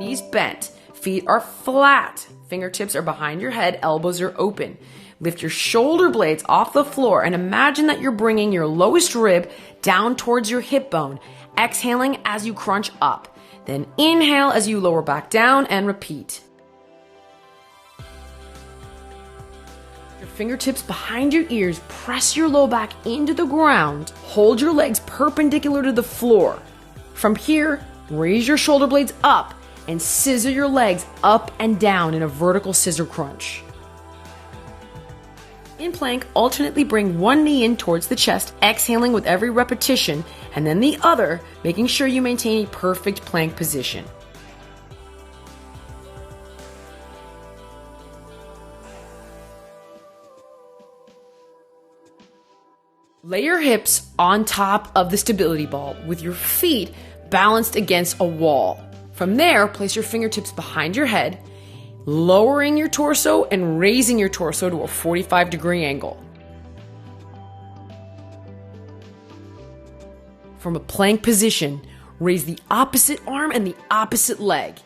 knees bent, feet are flat, fingertips are behind your head, elbows are open. Lift your shoulder blades off the floor and imagine that you're bringing your lowest rib down towards your hip bone, exhaling as you crunch up. Then inhale as you lower back down and repeat. Your fingertips behind your ears, press your low back into the ground, hold your legs perpendicular to the floor. From here, raise your shoulder blades up and scissor your legs up and down in a vertical scissor crunch. In plank, alternately bring one knee in towards the chest, exhaling with every repetition, and then the other, making sure you maintain a perfect plank position. Lay your hips on top of the stability ball with your feet balanced against a wall. From there, place your fingertips behind your head, lowering your torso and raising your torso to a 45-degree angle. From a plank position, raise the opposite arm and the opposite leg.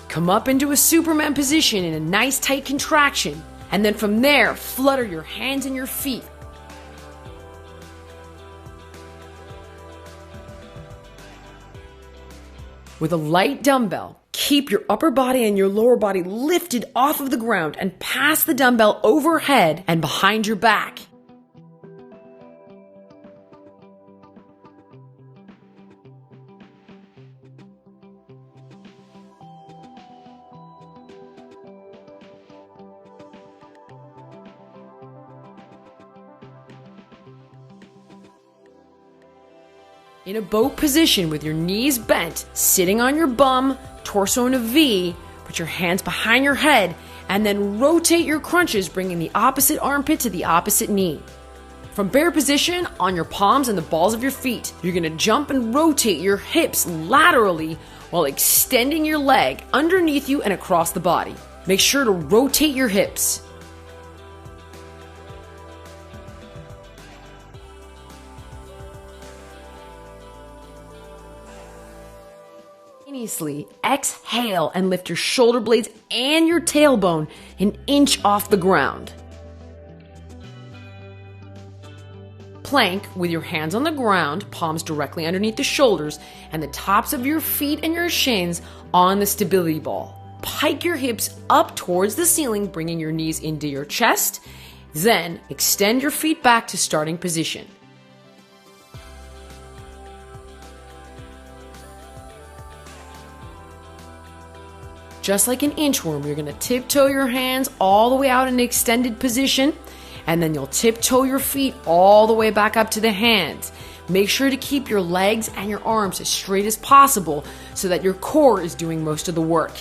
Come up into a Superman position in a nice tight contraction, and then from there, flutter your hands and your feet. With a light dumbbell, keep your upper body and your lower body lifted off of the ground and pass the dumbbell overhead and behind your back. In a boat position with your knees bent, sitting on your bum, torso in a V, put your hands behind your head, and then rotate your crunches, bringing the opposite armpit to the opposite knee. From bear position, on your palms and the balls of your feet, you're going to jump and rotate your hips laterally while extending your leg underneath you and across the body. Make sure to rotate your hips. Exhale and lift your shoulder blades and your tailbone an inch off the ground. Plank with your hands on the ground, palms directly underneath the shoulders, and the tops of your feet and your shins on the stability ball. Pike your hips up towards the ceiling, bringing your knees into your chest. Then extend your feet back to starting position. Just like an inchworm, you're going to tiptoe your hands all the way out in an extended position, and then you'll tiptoe your feet all the way back up to the hands. Make sure to keep your legs and your arms as straight as possible so that your core is doing most of the work.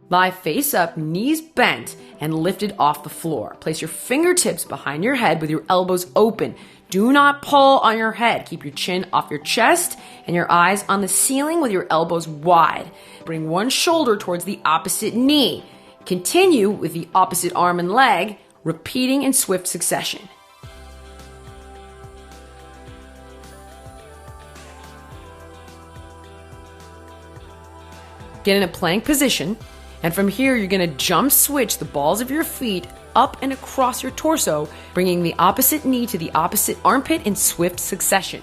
Lie face up, knees bent, and lifted off the floor. Place your fingertips behind your head with your elbows open. Do not pull on your head. Keep your chin off your chest and your eyes on the ceiling with your elbows wide. Bring one shoulder towards the opposite knee. Continue with the opposite arm and leg, repeating in swift succession. Get in a plank position. And from here, you're going to jump switch the balls of your feet up and across your torso, bringing the opposite knee to the opposite armpit in swift succession.